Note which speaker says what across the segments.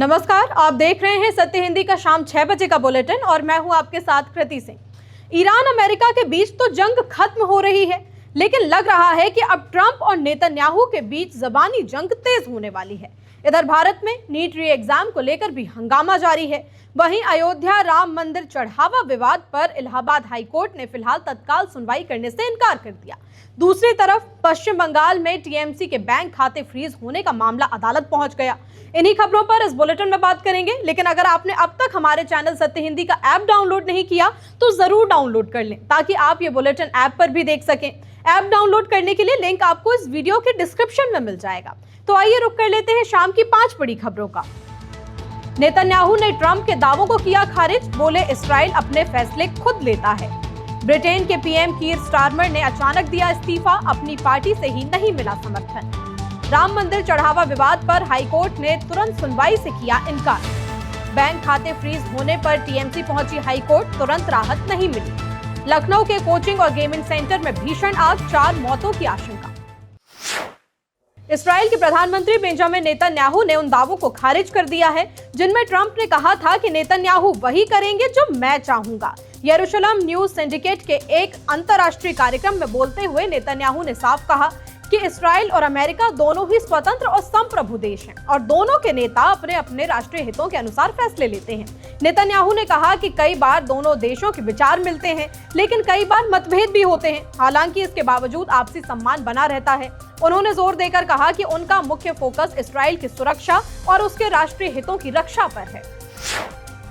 Speaker 1: नमस्कार, आप देख रहे हैं सत्य हिंदी का शाम 6 बजे का बुलेटिन और मैं हूं आपके साथ कृति सिंह। ईरान अमेरिका के बीच तो जंग खत्म हो रही है, लेकिन लग रहा है कि अब ट्रंप और नेतन्याहू के बीच जबानी जंग तेज होने वाली है। इधर भारत में नीट री एग्जाम को लेकर भी हंगामा जारी है। वहीं अयोध्या राम मंदिर चढ़ावा विवाद पर इलाहाबाद हाईकोर्ट ने फिलहाल तत्काल सुनवाई करने से इनकार कर दिया। दूसरी तरफ पश्चिम बंगाल में टीएमसी के बैंक खाते फ्रीज होने का मामला अदालत पहुंच गया। इन्हीं खबरों पर इस बुलेटिन में बात करेंगे, लेकिन अगर आपने अब तक हमारे चैनल सत्य हिंदी का ऐप डाउनलोड नहीं किया तो जरूर डाउनलोड कर लें ताकि आप ये बुलेटिन ऐप पर भी देख सकें। ऐप डाउनलोड करने के लिए लिंक आपको इस वीडियो के डिस्क्रिप्शन में मिल जाएगा। तो आइए रुक कर लेते हैं शाम की 5 बड़ी खबरों का। नेतन्याहू ने ट्रंप के दावों को किया खारिज, बोले इस्राइल अपने फैसले खुद लेता है। ब्रिटेन के पीएम कीर स्टारमर ने अचानक दिया इस्तीफा, अपनी पार्टी से ही नहीं मिला समर्थन। राम मंदिर चढ़ावा विवाद पर हाईकोर्ट ने तुरंत सुनवाई से किया इनकार। बैंक खाते फ्रीज होने पर टीएमसी पहुंची हाईकोर्ट, तुरंत राहत नहीं मिली। लखनऊ के कोचिंग और गेमिंग सेंटर में भीषण आग, 4 मौतों की आशंका। इस्राइल के प्रधानमंत्री बेंजामिन नेतन्याहू ने उन दावों को खारिज कर दिया है जिनमें ट्रंप ने कहा था कि नेतन्याहू वही करेंगे जो मैं चाहूंगा। यरूशलेम न्यूज सिंडिकेट के एक अंतर्राष्ट्रीय कार्यक्रम में बोलते हुए नेतन्याहू ने साफ कहा कि इस्राइल और अमेरिका दोनों ही स्वतंत्र और संप्रभु देश हैं और दोनों के नेता अपने अपने राष्ट्रीय हितों के अनुसार फैसले लेते हैं। नेतन्याहू ने कहा कि कई बार दोनों देशों के विचार मिलते हैं, लेकिन कई बार मतभेद भी होते हैं। हालांकि इसके बावजूद आपसी सम्मान बना रहता है। उन्होंने जोर देकर कहा कि उनका मुख्य फोकस इस्राइल की सुरक्षा और उसके राष्ट्रीय हितों की रक्षा पर है।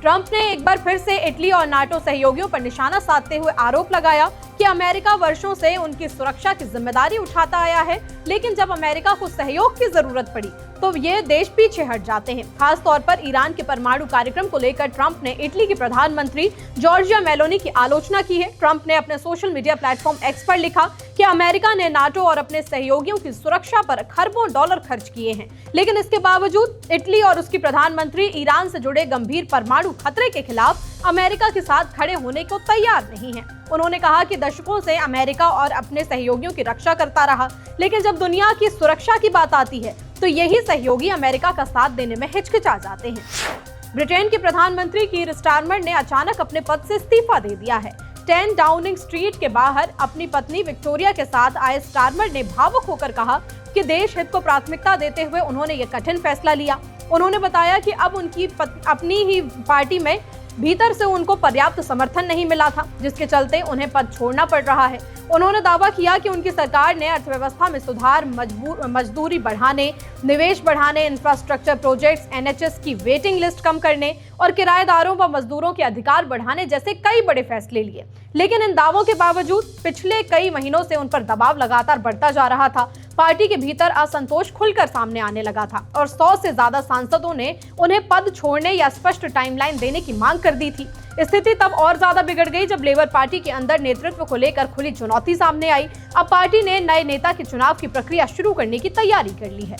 Speaker 1: ट्रंप ने एक बार फिर से इटली और नाटो सहयोगियों पर निशाना साधते हुए आरोप लगाया कि अमेरिका वर्षों से उनकी सुरक्षा की जिम्मेदारी उठाता आया है, लेकिन जब अमेरिका को सहयोग की जरूरत पड़ी तो ये देश पीछे हट जाते हैं। खास तौर पर ईरान के परमाणु कार्यक्रम को लेकर ट्रंप ने इटली की प्रधानमंत्री जॉर्जिया मेलोनी की आलोचना की है। ट्रंप ने अपने सोशल मीडिया प्लेटफॉर्म एक्स पर लिखा कि अमेरिका ने नाटो और अपने सहयोगियों की सुरक्षा पर खरबों डॉलर खर्च किए हैं, लेकिन इसके बावजूद इटली और उसकी प्रधानमंत्री ईरान से जुड़े गंभीर परमाणु खतरे के खिलाफ अमेरिका के साथ खड़े होने को तैयार नहीं है। उन्होंने कहा कि दशकों से अमेरिका और अपने सहयोगियों की रक्षा करता रहा, लेकिन जब दुनिया की सुरक्षा की बात आती है तो यही सहयोगी अमेरिका का साथ देने में हिचकिचा जाते हैं। ब्रिटेन के प्रधानमंत्री कीर स्टारमर ने अचानक अपने पद से इस्तीफा दे दिया है। 10 डाउनिंग स्ट्रीट के बाहर अपनी पत्नी विक्टोरिया के साथ आए स्टारमर ने भावुक होकर कहा कि देश हित को प्राथमिकता देते हुए उन्होंने ये कठिन फैसला लिया। उन्होंने बताया कि अब उनकी अपनी ही पार्टी में भीतर से उनको पर्याप्त समर्थन नहीं मिला था, जिसके चलते उन्हें पद छोड़ना पड़ रहा है। उन्होंने दावा किया कि उनकी सरकार ने अर्थव्यवस्था में सुधार, मजदूरी बढ़ाने, निवेश बढ़ाने, इंफ्रास्ट्रक्चर प्रोजेक्ट्स, एनएचएस की वेटिंग लिस्ट कम करने और किराएदारों व मजदूरों के अधिकार बढ़ाने जैसे कई बड़े फैसले लिए। लेकिन इन दावों के बावजूद पिछले कई महीनों से उन पर दबाव लगातार बढ़ता जा रहा था। पार्टी के भीतर असंतोष खुलकर सामने आने लगा था और 100 से ज्यादा सांसदों ने उन्हें पद छोड़ने या स्पष्ट टाइमलाइन देने की मांग कर दी थी। स्थिति तब और ज्यादा बिगड़ गई जब लेबर पार्टी के अंदर नेतृत्व को लेकर खुली चुनौती सामने आई। अब पार्टी ने नए नेता के चुनाव की प्रक्रिया शुरू करने की तैयारी कर ली है।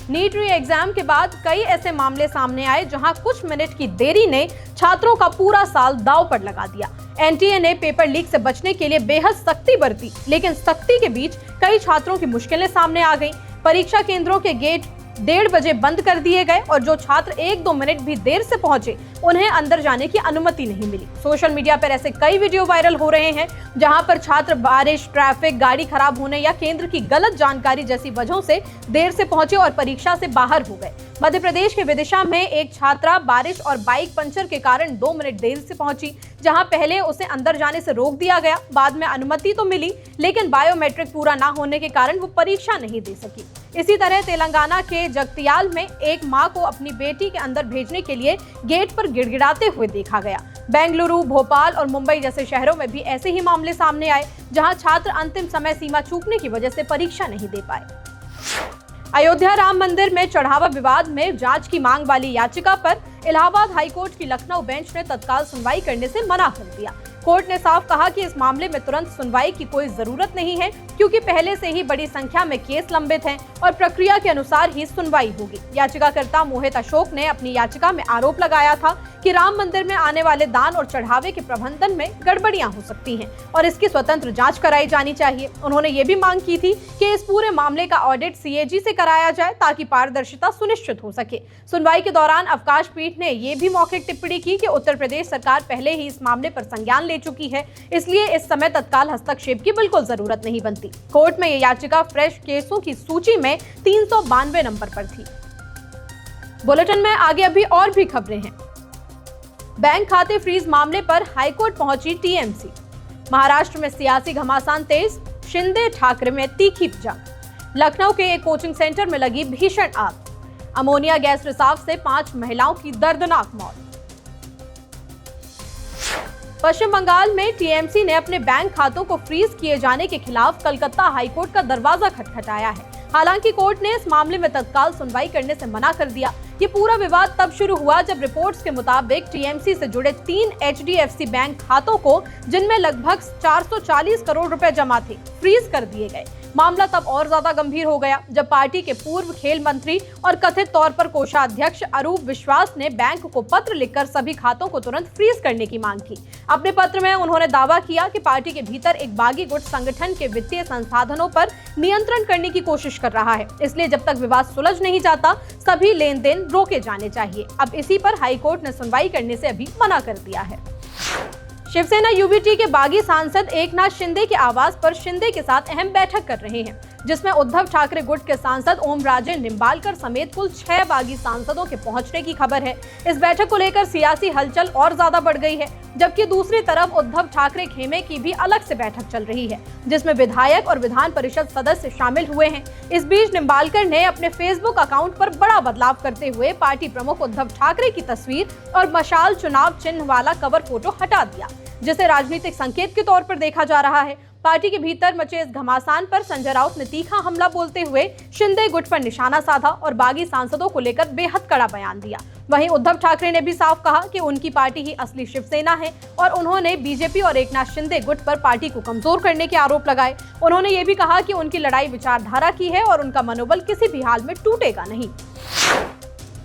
Speaker 1: नीट री एग्जाम के बाद कई ऐसे मामले सामने आए जहां कुछ मिनट की देरी ने छात्रों का पूरा साल दांव पर लगा दिया। एनटीए ने पेपर लीक से बचने के लिए बेहद सख्ती बरती, लेकिन सख्ती के बीच कई छात्रों की मुश्किलें सामने आ गईं। परीक्षा केंद्रों के गेट 1:30 बजे बंद कर दिए गए और जो छात्र 1-2 मिनट भी देर से पहुंचे उन्हें अंदर जाने की अनुमति नहीं मिली। सोशल मीडिया पर ऐसे कई वीडियो वायरल हो रहे हैं जहां पर छात्र बारिश, ट्रैफिक, गाड़ी खराब होने या केंद्र की गलत जानकारी जैसी वजहों से देर से पहुंचे और परीक्षा से बाहर हो गए। मध्य प्रदेश के विदिशा में एक छात्रा बारिश और बाइक पंचर के कारण 2 मिनट देर से पहुंची, जहां पहले उसे अंदर जाने से रोक दिया गया। बाद में अनुमति तो मिली, लेकिन बायोमेट्रिक पूरा ना होने के कारण वो परीक्षा नहीं दे सकी। इसी तरह तेलंगाना के जगतियाल में एक मां को अपनी बेटी के अंदर भेजने के लिए गेट पर गिड़गिड़ाते हुए देखा गया। बेंगलुरु, भोपाल और मुंबई जैसे शहरों में भी ऐसे ही मामले सामने आए जहां छात्र अंतिम समय सीमा चूकने की वजह से परीक्षा नहीं दे पाए। अयोध्या राम मंदिर में चढ़ावा विवाद में जांच की मांग वाली याचिका पर इलाहाबाद हाईकोर्ट की लखनऊ बेंच ने तत्काल सुनवाई करने से मना कर दिया। कोर्ट ने साफ कहा कि इस मामले में तुरंत सुनवाई की कोई जरूरत नहीं है, क्योंकि पहले से ही बड़ी संख्या में केस लंबित हैं और प्रक्रिया के अनुसार ही सुनवाई होगी। याचिकाकर्ता मोहित अशोक ने अपनी याचिका में आरोप लगाया था कि राम मंदिर में आने वाले दान और चढ़ावे के प्रबंधन में गड़बड़ियां हो सकती हैं और इसकी स्वतंत्र जांच कराई जानी चाहिए। उन्होंने ये भी मांग की थी कि इस पूरे मामले का ऑडिट सीएजी से कराया जाए ताकि पारदर्शिता सुनिश्चित हो सके। सुनवाई के दौरान अवकाश पीठ ने ये भी मौखिक टिप्पणी की कि उत्तर प्रदेश सरकार पहले ही इस मामले पर संज्ञान ले चुकी है, इसलिए इस समय तत्काल हस्तक्षेप की बिल्कुल जरूरत नहीं बनती। कोर्ट में ये याचिका फ्रेश केसों की सूची में 392 नंबर पर थी। बुलेटिन में आगे अभी और भी खबरें हैं। बैंक खाते फ्रीज मामले पर हाईकोर्ट पहुंची टीएमसी। महाराष्ट्र में सियासी घमासान तेज, शिंदे ठाकरे में तीखी जंग। लखनऊ के एक कोचिंग सेंटर में लगी भीषण आग। अमोनिया गैस रिसाव से 5 महिलाओं की दर्दनाक मौत। पश्चिम बंगाल में टीएमसी ने अपने बैंक खातों को फ्रीज किए जाने के खिलाफ कलकत्ता हाईकोर्ट का दरवाजा खटखटाया है। हालांकि कोर्ट ने इस मामले में तत्काल सुनवाई करने से मना कर दिया। ये पूरा विवाद तब शुरू हुआ जब रिपोर्ट्स के मुताबिक टीएमसी से जुड़े 3 एचडीएफसी बैंक खातों को, जिनमें लगभग 440 करोड़ रुपए जमा थे, फ्रीज कर दिए गए। मामला तब और ज्यादा गंभीर हो गया जब पार्टी के पूर्व खेल मंत्री और कथित तौर पर कोषाध्यक्ष अरूप विश्वास ने बैंक को पत्र लिखकर सभी खातों को तुरंत फ्रीज करने की मांग की। अपने पत्र में उन्होंने दावा किया कि पार्टी के भीतर एक बागी गुट संगठन के वित्तीय संसाधनों पर नियंत्रण करने की कोशिश कर रहा है, इसलिए जब तक विवाद सुलझ नहीं जाता सभी लेन देन रोके जाने चाहिए। अब इसी पर हाईकोर्ट ने सुनवाई करने से अभी मना कर दिया है। शिवसेना यूबीटी के बागी सांसद एकनाथ शिंदे के आवास पर शिंदे के साथ अहम बैठक कर रहे हैं, जिसमें उद्धव ठाकरे गुट के सांसद ओमराजे निंबालकर समेत कुल 6 बागी सांसदों के पहुंचने की खबर है। इस बैठक को लेकर सियासी हलचल और ज्यादा बढ़ गई है, जबकि दूसरी तरफ उद्धव ठाकरे खेमे की भी अलग से बैठक चल रही है, जिसमें विधायक और विधान परिषद सदस्य शामिल हुए हैं। इस बीच निंबालकर ने अपने फेसबुक अकाउंट पर बड़ा बदलाव करते हुए पार्टी प्रमुख उद्धव ठाकरे की तस्वीर और मशाल चुनाव चिन्ह वाला कवर फोटो हटा दिया, जिसे राजनीतिक संकेत के तौर पर देखा जा रहा है। पार्टी के भीतर मचे इस घमासान पर संजय राउत ने तीखा हमला बोलते हुए शिंदे गुट पर निशाना साधा और बागी सांसदों को लेकर बेहद कड़ा बयान दिया। वहीं उद्धव ठाकरे ने भी साफ कहा कि उनकी पार्टी ही असली शिवसेना है और उन्होंने बीजेपी और एकनाथ शिंदे गुट पर पार्टी को कमजोर करने के आरोप लगाए। उन्होंने ये भी कहा कि उनकी लड़ाई विचारधारा की है और उनका मनोबल किसी भी हाल में टूटेगा नहीं।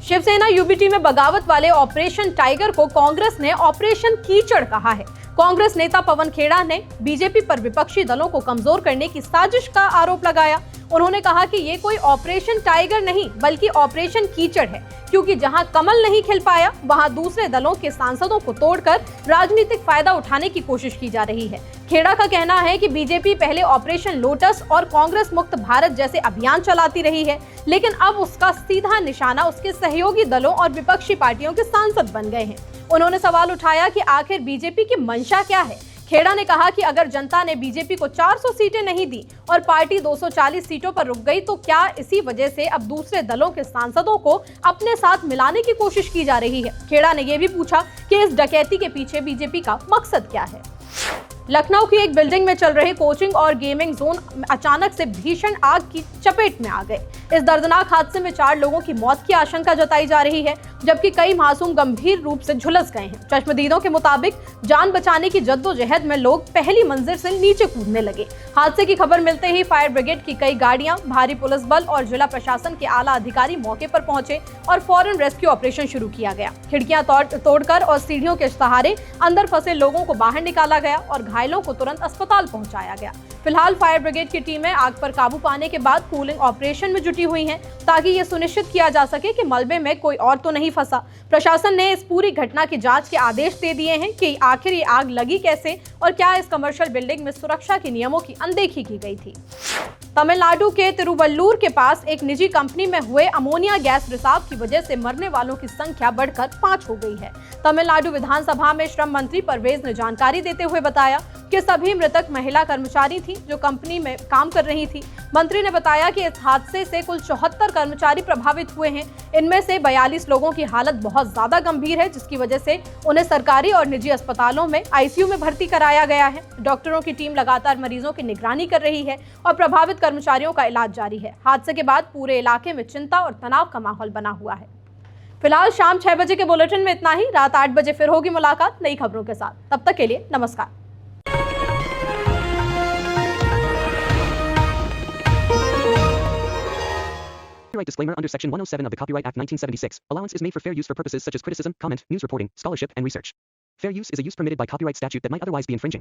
Speaker 1: शिवसेना यूबीटी में बगावत वाले ऑपरेशन टाइगर को कांग्रेस ने ऑपरेशन कीचड़ कहा है। कांग्रेस नेता पवन खेड़ा ने बीजेपी पर विपक्षी दलों को कमजोर करने की साजिश का आरोप लगाया। उन्होंने कहा कि ये कोई ऑपरेशन टाइगर नहीं बल्कि ऑपरेशन कीचड़ है, क्योंकि जहां कमल नहीं खिल पाया वहां दूसरे दलों के सांसदों को तोड़कर राजनीतिक फायदा उठाने की कोशिश की जा रही है। खेड़ा का कहना है कि बीजेपी पहले ऑपरेशन लोटस और कांग्रेस मुक्त भारत जैसे अभियान चलाती रही है, लेकिन अब उसका सीधा निशाना उसके सहयोगी दलों और विपक्षी पार्टियों के सांसद बन गए हैं। उन्होंने सवाल उठाया कि आखिर बीजेपी की मंशा क्या है। खेड़ा ने कहा कि अगर जनता ने बीजेपी को 400 सीटें नहीं दी और पार्टी 240 सीटों पर रुक गई तो क्या इसी वजह से अब दूसरे दलों के सांसदों को अपने साथ मिलाने की कोशिश की जा रही है। खेड़ा ने यह भी पूछा कि इस डकैती के पीछे बीजेपी का मकसद क्या है। लखनऊ की एक बिल्डिंग में चल रहे कोचिंग और गेमिंग जोन अचानक से भीषण आग की चपेट में आ गए। इस दर्दनाक हादसे में 4 लोगों की मौत की आशंका जताई जा रही है, जबकि कई मासूम गंभीर रूप से झुलस गए हैं। चश्मदीदों के मुताबिक जान बचाने की जद्दोजहद में लोग पहली मंजिल से नीचे कूदने लगे। हादसे की खबर मिलते ही फायर ब्रिगेड की कई गाड़ियां, भारी पुलिस बल और जिला प्रशासन के आला अधिकारी मौके पर पहुंचे और फौरन रेस्क्यू ऑपरेशन शुरू किया गया। खिड़कियां तोड़कर और सीढ़ियों के सहारे अंदर फंसे लोगों को बाहर निकाला गया और घायलों को तुरंत अस्पताल पहुंचाया गया। फिलहाल फायर ब्रिगेड की टीमें आग पर काबू पाने के बाद कूलिंग ऑपरेशन में जुटी हुई हैं, ताकि ये सुनिश्चित किया जा सके कि मलबे में कोई और तो नहीं फंसा। प्रशासन ने इस पूरी घटना की जांच के आदेश दे दिए हैं कि आखिर ये आग लगी कैसे और क्या इस कमर्शियल बिल्डिंग में सुरक्षा के नियमों की अनदेखी की गई थी। तमिलनाडु के तिरुवल्लूर के पास एक निजी कंपनी में हुए अमोनिया गैस रिसाव की वजह से मरने वालों की संख्या बढ़कर 5 हो गई है। तमिलनाडु विधानसभा में श्रम मंत्री परवेज ने जानकारी देते हुए बताया कि सभी मृतक महिला कर्मचारी थी जो कंपनी में काम कर रही थी। मंत्री ने बताया कि इस हादसे से कुल 74 कर्मचारी प्रभावित हुए हैं। इनमें से 42 लोगों की हालत बहुत ज्यादा गंभीर है, जिसकी वजह से उन्हें सरकारी और निजी अस्पतालों में आईसीयू में भर्ती कराया गया है। डॉक्टरों की टीम लगातार मरीजों की निगरानी कर रही है और प्रभावित कर्मचारियों का इलाज जारी है। हादसे के बाद पूरे इलाके में चिंता और तनाव का माहौल बना हुआ है। फिलहाल शाम 6 बजे के बुलेटिन में इतना ही। रात 8 बजे फिर होगी मुलाकात नई खबरों के साथ। तब तक के लिए नमस्कार।
Speaker 2: Copyright disclaimer under Section 107 of the Copyright Act 1976. Allowance is made for fair use for purposes such as criticism, comment, news reporting, scholarship, and research. Fair use is a use permitted by copyright statute that might otherwise be infringing.